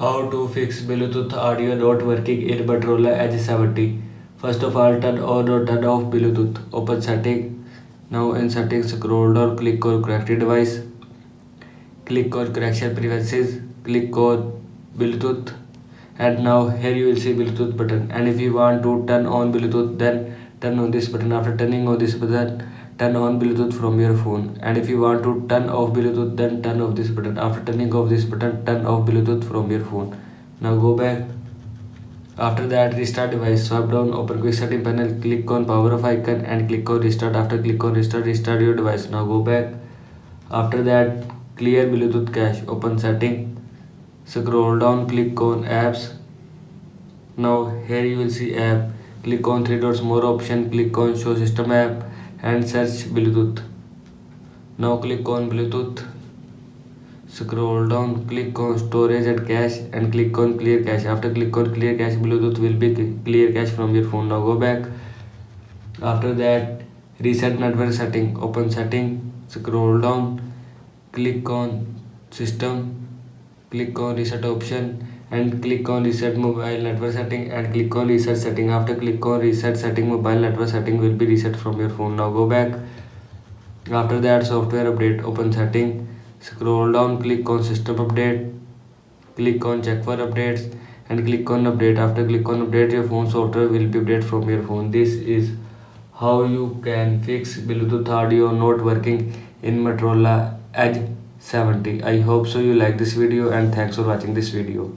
How to fix Bluetooth audio not working in Motorola Edge 70. First of all, turn on or turn off Bluetooth. Open setting. Now in settings, scroll down, click on connected device. Click on connection preferences. Click on Bluetooth. And now here you will see Bluetooth button. And if you want to turn on Bluetooth, then turn on this button. After turning on this button, turn on Bluetooth from your phone. And if you want to turn off Bluetooth, then turn off this button. After turning off this button, turn off Bluetooth from your phone. Now go back. After that, restart device. Swipe down, open quick setting panel, click on power off icon and click on restart. After click on restart, restart your device. Now go back. After that, clear Bluetooth cache. Open setting. Scroll down, click on apps. Now here you will see app. Click on three dots, more option, click on show system app and search Bluetooth. Now click on Bluetooth. Scroll down, click on storage and cache and click on clear cache. After click on clear cache, Bluetooth will be clear cache from your phone. Now go back. After that, reset network setting. Open setting, scroll down, click on system, click on reset option and click on reset mobile network setting and click on reset setting. After click on reset setting, mobile network setting will be reset from your phone. Now go back. After that, software update. Open setting, scroll down, click on system update, click on check for updates and click on update. After click on update, your phone software will be updated from your phone. This is how you can fix Bluetooth audio not working in Motorola Edge 70. I hope so you like this video and thanks for watching this video.